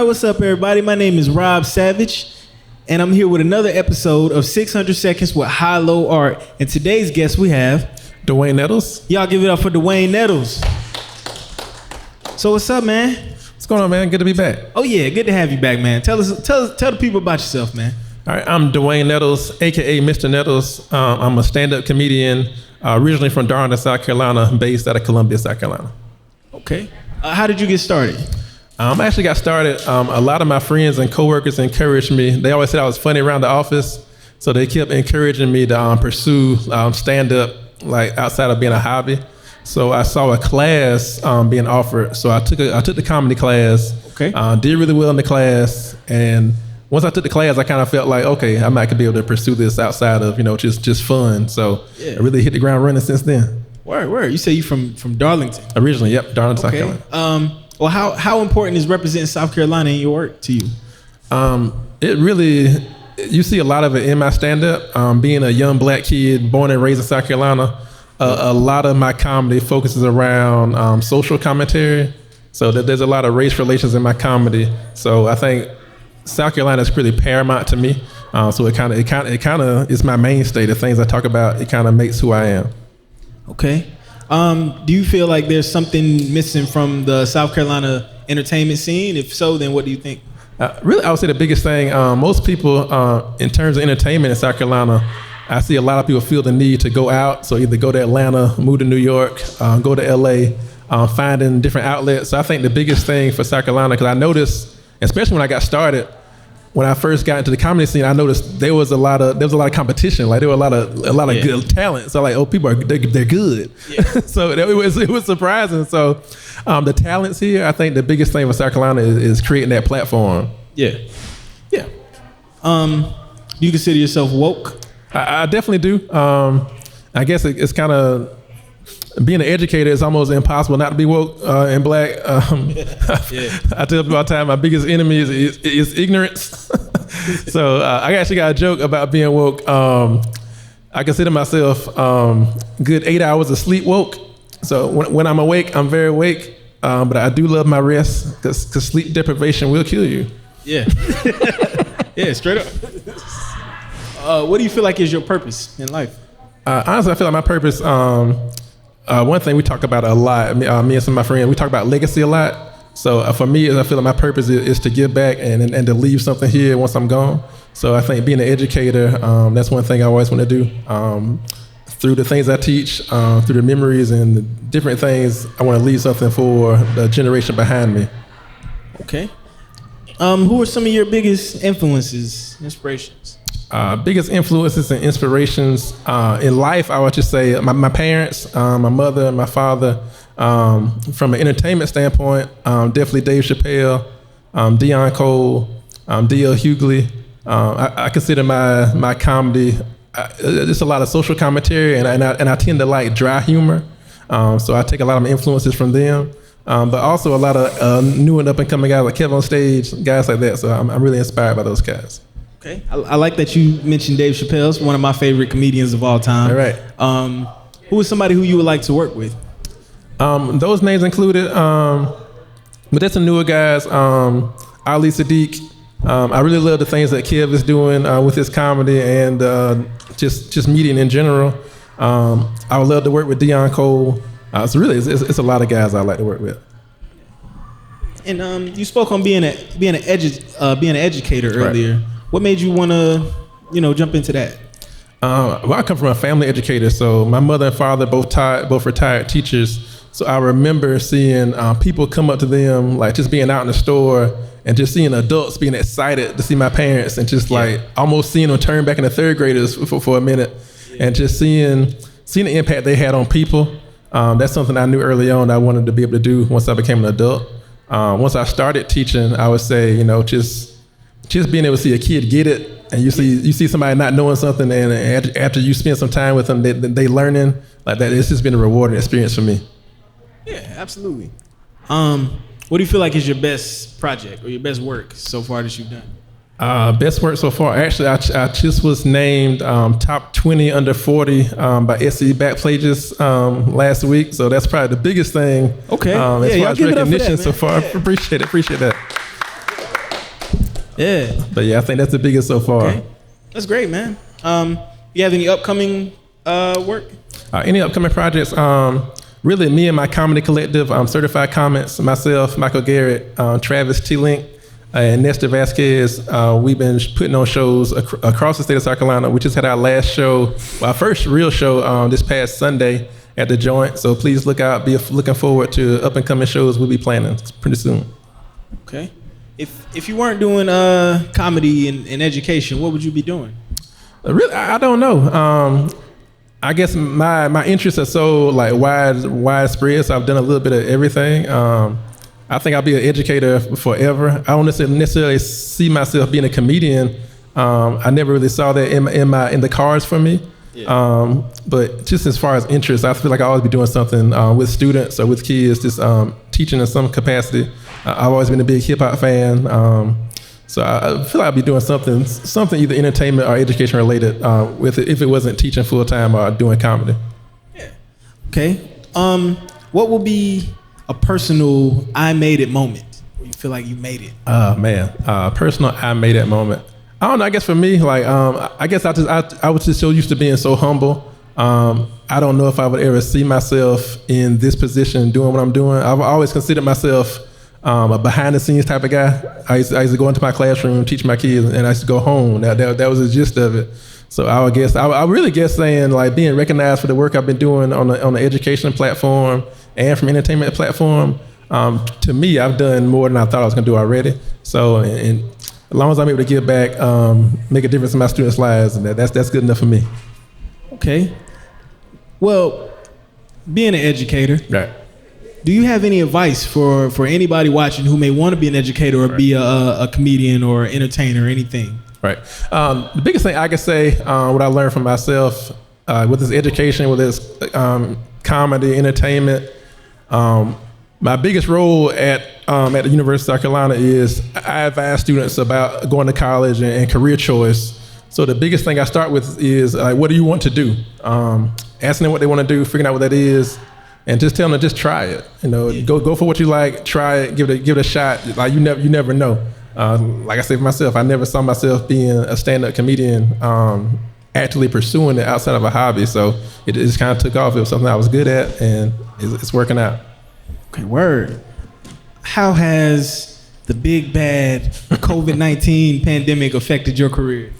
what's up, everybody? My name is Rob Savage, and I'm here with another episode of 600 Seconds with HYLO Art. And today's guest we have... Dawayne Nettles. Y'all give it up for Dawayne Nettles. So what's up, man? What's going on, man? Good to be back. Oh yeah, good to have you back, man. Tell the people about yourself, man. All right, I'm Dawayne Nettles, aka Mr. Nettles. I'm a stand-up comedian, originally from Darlington, South Carolina, based out of Columbia, South Carolina. Okay. How did you get started? I actually got started. A lot of my friends and coworkers encouraged me. They always said I was funny around the office, so they kept encouraging me to pursue stand-up, like outside of being a hobby. So I saw a class being offered. So I took the comedy class. Okay. Did really well in the class, and once I took the class, I kind of felt like, okay, I might be able to pursue this outside of just fun. So I really hit the ground running since then. Word. You say you from Darlington? Originally, yep, Darlington, Okay. South Carolina. Well, how important is representing South Carolina in your work to you? It really, you see a lot of it in my stand-up. Being a young black kid born and raised in South Carolina, a lot of my comedy focuses around social commentary. So there's a lot of race relations in my comedy. So I think South Carolina is pretty paramount to me. So it kind of is my mainstay. The things I talk about, it kind of makes who I am. Okay. Do you feel like there's something missing from the South Carolina entertainment scene? If so, then what do you think? Really, I would say the biggest thing, most people, in terms of entertainment in South Carolina, I see a lot of people feel the need to go out. So either go to Atlanta, move to New York, go to LA, finding different outlets. So I think the biggest thing for South Carolina, because I noticed, especially when I got started, when I first got into the comedy scene, I noticed there was a lot of competition. Like there were a lot of good talent. So like, people they're good. Yeah. So it was surprising. So the talents here, I think the biggest thing for South Carolina is creating that platform. Yeah. Do you consider yourself woke? I definitely do. I guess it's kind of, being an educator, it's almost impossible not to be woke and black. I tell people all the time, my biggest enemy is ignorance. So I actually got a joke about being woke. I consider myself good 8 hours of sleep woke. So when I'm awake, I'm very awake. But I do love my rest because sleep deprivation will kill you. Yeah. Yeah, straight up. What do you feel like is your purpose in life? Honestly, I feel like my purpose, one thing we talk about a lot, me and some of my friends, we talk about legacy a lot. So for me, I feel like my purpose is to give back and to leave something here once I'm gone. So I think being an educator, that's one thing I always want to do. Through the things I teach, through the memories and the different things, I want to leave something for the generation behind me. Okay. Who are some of your biggest influences, inspirations? Biggest influences and inspirations in life, I would just say my parents, my mother, my father. From an entertainment standpoint, definitely Dave Chappelle, Deion Cole, D.L. Hughley. I consider my comedy, it's a lot of social commentary, and I tend to like dry humor. So I take a lot of influences from them, but also a lot of new and up and coming guys like Kevin on Stage, guys like that. So I'm really inspired by those guys. Okay. I like that you mentioned Dave Chappelle. He's one of my favorite comedians of all time. All right. Who is somebody who you would like to work with? Those names included, but there's some newer guys. Ali Sadiq. I really love the things that Kev is doing with his comedy and just media in general. I would love to work with Deion Cole. So really, it's a lot of guys I like to work with. And you spoke on being an educator earlier. Right. What made you want to, jump into that? Well, I come from a family educator, so my mother and father both retired teachers. So I remember seeing people come up to them, like just being out in the store and just seeing adults being excited to see my parents and just like almost seeing them turn back into third graders for a minute and just seeing the impact they had on people. That's something I knew early on I wanted to be able to do once I became an adult. Once I started teaching, I would say, just being able to see a kid get it, and you see somebody not knowing something, and after you spend some time with them, they learning like that. It's just been a rewarding experience for me. Yeah, absolutely. What do you feel like is your best project or your best work so far that you've done? Best work so far. Actually, I just was named top 20 under 40 by SE Backpages last week. So that's probably the biggest thing. Okay. As far as recognition so far. Yeah. Appreciate that. Yeah. But yeah, I think that's the biggest so far. Okay. That's great, man. You have any upcoming work? Any upcoming projects? Really, me and my comedy collective, Certified Comics, myself, Michael Garrett, Travis T. Link, and Nestor Vasquez. We've been putting on shows across the state of South Carolina. We just had our last show, our first real show this past Sunday at the Joint. So please look out. Be looking forward to up and coming shows we'll be planning pretty soon. Okay. If you weren't doing comedy and education, what would you be doing? Really, I don't know. I guess my interests are so like widespread. So I've done a little bit of everything. I think I'll be an educator forever. I don't necessarily see myself being a comedian. I never really saw that in the cards for me. Yeah. But just as far as interest, I feel like I always be doing something with students or with kids, just teaching in some capacity. I've always been a big hip hop fan. So I feel like I'd be doing something either entertainment or education related with it, if it wasn't teaching full time or doing comedy. Yeah. Okay. What will be a personal I made it moment where you feel like you made it? Personal I made it moment. I don't know. I guess for me, like I guess I was just so used to being so humble. I don't know if I would ever see myself in this position doing what I'm doing. I've always considered myself a behind the scenes type of guy. I used to go into my classroom, teach my kids, and I used to go home. That was the gist of it. So I really guess saying like being recognized for the work I've been doing on the education platform and from entertainment platform. To me, I've done more than I thought I was gonna do already. So and as long as I'm able to give back, make a difference in my students' lives, and that's good enough for me. Okay. Well, being an educator, right. Do you have any advice for anybody watching who may want to be an educator or be a comedian or entertainer or anything? Right. The biggest thing I can say, what I learned from myself, with this education, with this comedy, entertainment, my biggest role at the University of South Carolina is I advise students about going to college and career choice. So the biggest thing I start with is what do you want to do? Asking them what they want to do, figuring out what that is, and just telling them just try it. Go for what you like, try it, give it a shot. Like you never know. Like I said for myself, I never saw myself being a stand-up comedian, actually pursuing it outside of a hobby. So it just kind of took off. It was something I was good at, and it's working out. Okay, word. How has the big bad COVID-19 pandemic affected your career?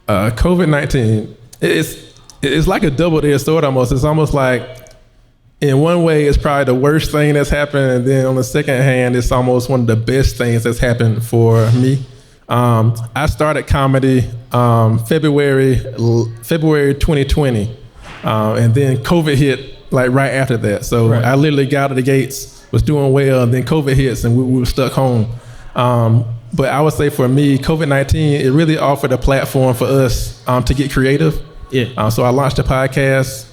COVID-19, it's like a double-edged sword almost. It's almost like, in one way, it's probably the worst thing that's happened, and then on the second hand, it's almost one of the best things that's happened for me. I started comedy February 2020, and then COVID hit like right after that. So right. I literally got out of the gates, was doing well, and then COVID hits, and we were stuck home. But I would say for me, COVID-19, it really offered a platform for us to get creative. Yeah. So I launched a podcast.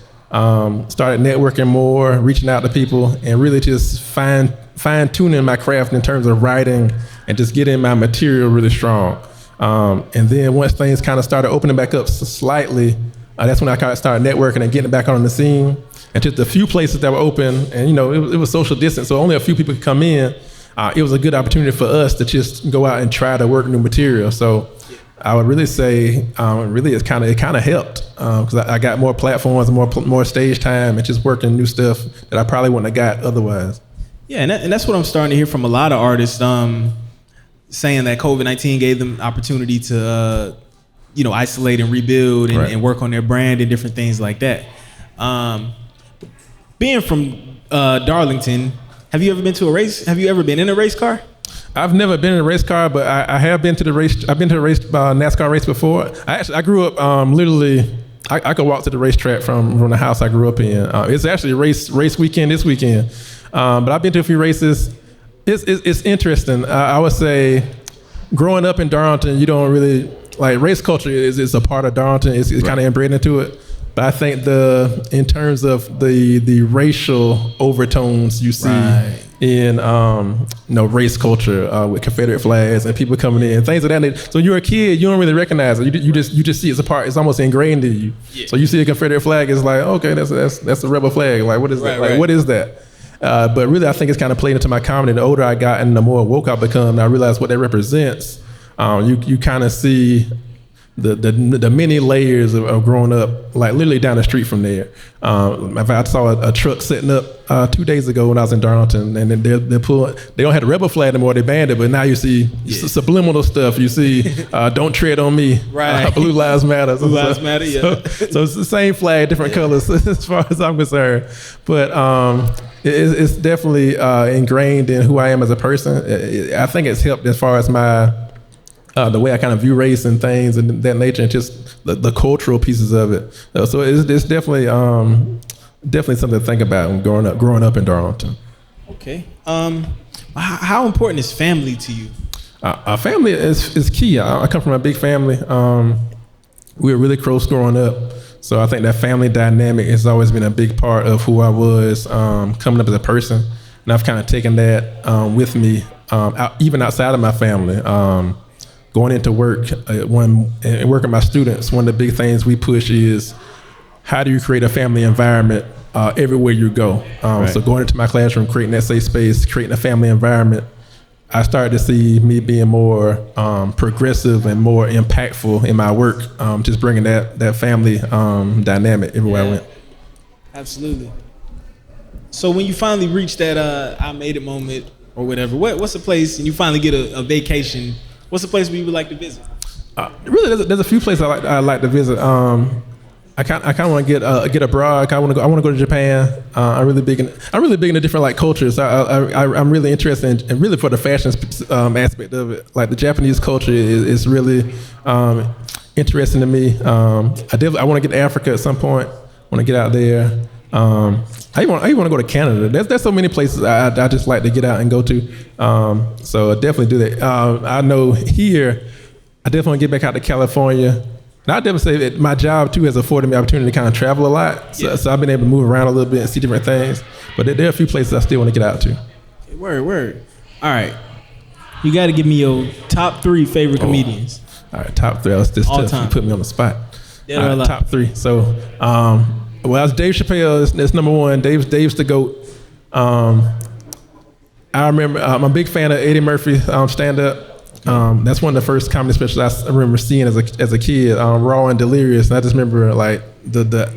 Started networking more, reaching out to people, and really just fine-tuning my craft in terms of writing and just getting my material really strong. And then once things kind of started opening back up slightly, that's when I kind of started networking and getting back on the scene. And just a few places that were open, and it was social distance, so only a few people could come in. It was a good opportunity for us to just go out and try to work new material. So I would really say, really, it kind of helped because I got more platforms, more stage time, and just working new stuff that I probably wouldn't have got otherwise. Yeah, and that's what I'm starting to hear from a lot of artists, saying that COVID-19 gave them opportunity to, isolate and rebuild and, right. and work on their brand and different things like that. Being from Darlington, have you ever been to a race? Have you ever been in a race car? I've never been in a race car, but I have been to the race. I've been to a race NASCAR race before. I grew up literally. I could walk to the racetrack from the house I grew up in. It's actually race weekend this weekend, but I've been to a few races. It's interesting. I would say, growing up in Darlington, you don't really like race culture. Is a part of Darlington. It's right. kind of inbred into it. But I think in terms of the racial overtones you see right. in race culture with Confederate flags and people coming in, things of that nature. So you're a kid, you don't really recognize it. You just see it's a part. It's almost ingrained in you. Yeah. So you see a Confederate flag, it's like, okay, that's a rebel flag. Like what is that? Like right. what is that? But really, I think it's kind of played into my comedy. The older I got and the more woke I become, I realize what that represents. you kind of see the many layers of growing up, like literally down the street from there. I saw a truck setting up 2 days ago when I was in Darlington, and then they don't have the rebel flag anymore, they banned it, but now you see subliminal stuff. You see, don't tread on me, right? Blue Lives Matter. Blue Lives Matter, yeah. So it's the same flag, different colors as far as I'm concerned. But it's definitely ingrained in who I am as a person. I think it's helped as far as the way I kind of view race and things and that nature, and just the cultural pieces of it. So it's definitely something to think about when growing up in Darlington. Okay. How important is family to you? Family is key. I come from a big family. We were really close growing up. So I think that family dynamic has always been a big part of who I was coming up as a person. And I've kind of taken that with me, even outside of my family. Going into work, and working with my students, one of the big things we push is how do you create a family environment everywhere you go? Right. So going into my classroom, creating that safe space, creating a family environment, I started to see me being more progressive and more impactful in my work, just bringing that family dynamic everywhere I went. Absolutely. So when you finally reach that I made it moment or whatever, what's the place, and you finally get a vacation, what's the place where you would like to visit? Really, there's a few places I like to visit. I kind of want to get abroad. I want to go to Japan. I'm really big into different like cultures. I'm really interested in, and really for the fashion aspect of it. Like the Japanese culture is really interesting to me. I want to get to Africa at some point. I want to get out there. I even want to go to Canada. There's so many places I just like to get out and go to. So I definitely do that. I know here, I definitely want to get back out to California. And I definitely say that my job too has afforded me opportunity to kind of travel a lot. So I've been able to move around a little bit and see different things. But there are a few places I still want to get out to. Word. All right. You got to give me your top 3 favorite comedians. All right, top 3. That's just tough. You put me on the spot. Top 3. So, well, as Dave Chappelle, that's number 1. Dave's the GOAT. I remember, I'm a big fan of Eddie Murphy stand-up. That's one of the first comedy specials I remember seeing as a kid, Raw and Delirious. And I just remember like the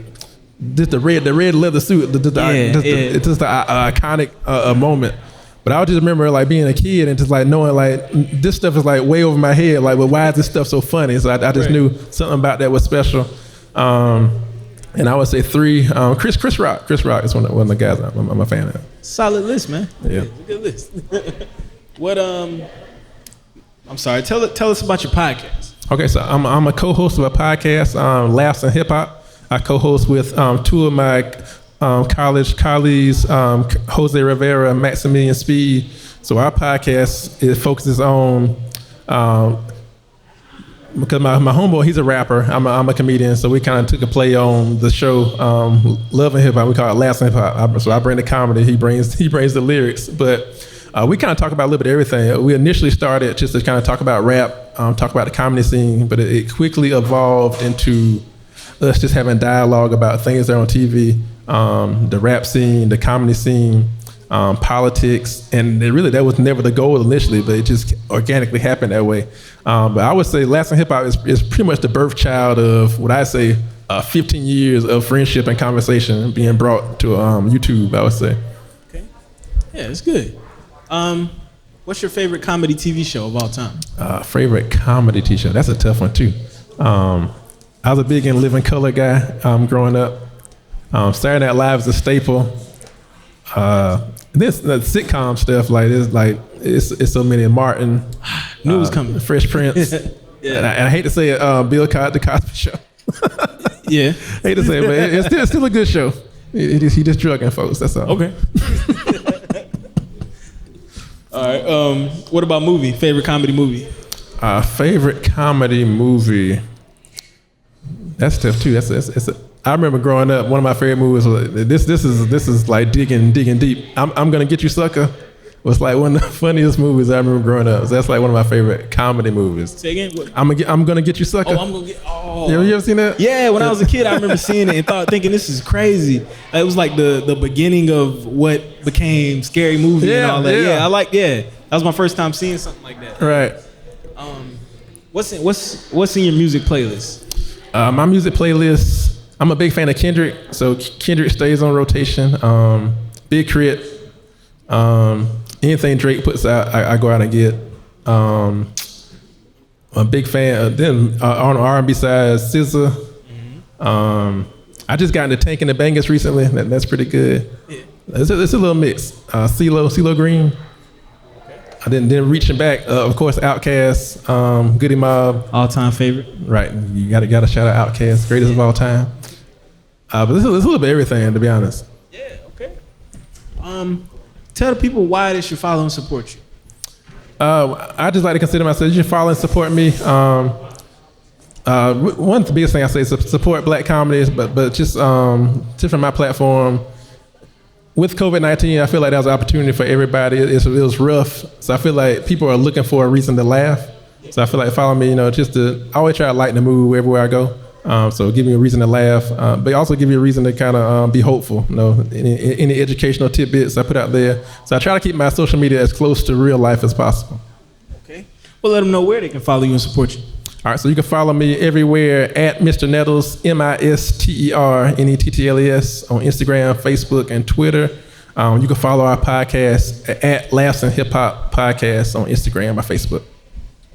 red leather suit, it's just the iconic moment. But I just remember like being a kid and just like knowing like this stuff is like way over my head. Like, well, why is this stuff so funny? So I just knew something about that was special. And I would say 3, Chris Rock. Chris Rock is one of the guys I'm a fan of. Solid list, man. Yeah. It's a good list. What I'm sorry. Tell us about your podcast. Okay, so I'm a co-host of a podcast, Laughs and Hip Hop. I co-host with 2 of my college colleagues, Jose Rivera and Maximilian Speed. So our podcast focuses on because my homeboy, he's a rapper. I'm a comedian, so we kind of took a play on the show Love and Hip Hop. We call it Laughs and Hip Hop. So I bring the comedy, he brings the lyrics, but. We kind of talk about a little bit of everything. We initially started just to kind of talk about rap, talk about the comedy scene, but it quickly evolved into us just having dialogue about things that are on TV, the rap scene, the comedy scene, politics, and that was never the goal initially, but it just organically happened that way. But I would say Laughs and Hip Hop is pretty much the birth child of what I say 15 years of friendship and conversation being brought to YouTube, I would say. Okay. Yeah, it's good. What's your favorite comedy TV show of all time? Favorite comedy TV show? That's a tough one too. I was a big In Living Color guy growing up. Saturday Night Live is a staple. This the sitcom stuff it's so many. Martin, knew it was coming. Fresh Prince. Yeah. And I hate to say it, Bill Cosby, The Cosby Show. Yeah, hate to say it, but it's still a good show. He just drugging folks. That's all. Okay. All right. What about movie? Favorite comedy movie? Favorite comedy movie. That's tough too. I remember growing up. One of my favorite movies was this is like digging deep. I'm Gonna Get You, Sucker. Was like one of the funniest movies I remember growing up. So that's like one of my favorite comedy movies. Say again. What? I'm gonna get you, sucker. Oh, I'm gonna get. Oh. You ever seen that? Yeah, when I was a kid, I remember seeing it and thinking this is crazy. It was like the beginning of what became Scary Movie and all that. Yeah, that was my first time seeing something like that. Right. What's in your music playlist? My music playlist, I'm a big fan of Kendrick, so Kendrick stays on rotation. Big Crit, anything Drake puts out, I go out and get. I'm a big fan. Then on the R&B side, SZA. I just got into Tank and the Bangers recently. That's pretty good. Yeah. It's a little mix. CeeLo Green. I didn't reaching back. Of course, Outkast, Goody Mob. All-time favorite. Right. You gotta shout out Outkast, greatest of all time. But this is a little bit of everything, to be honest. Yeah. Okay. Tell the people why they should follow and support you. I just like to consider myself. You should follow and support me. One of the biggest thing I say is support Black comedies, but just from my platform. With COVID-19, I feel like that was an opportunity for everybody. It was rough, so I feel like people are looking for a reason to laugh. So I feel like follow me, just to always try to lighten the mood everywhere I go. So give me a reason to laugh, but also give you a reason to kind of be hopeful. Any educational tidbits I put out there. So I try to keep my social media as close to real life as possible. Okay. Well, let them know where they can follow you and support you. All right, so you can follow me everywhere at Mr. Nettles, MisterNettles on Instagram, Facebook, and Twitter. You can follow our podcast at Laughs and Hip Hop Podcast on Instagram or Facebook.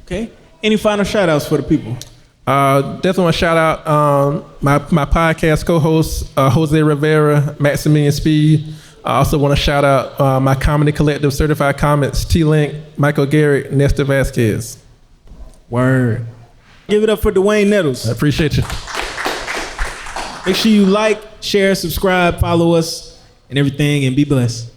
Okay. Any final shout outs for the people? Definitely want to shout out my podcast co-host, Jose Rivera, Maximilian Speed. I also want to shout out my comedy collective, Certified Comics, T-Link, Michael Garrett, Nestor Vasquez. Word. Give it up for Dawayne Nettles. I appreciate you. Make sure you like, share, subscribe, follow us, and everything, and be blessed.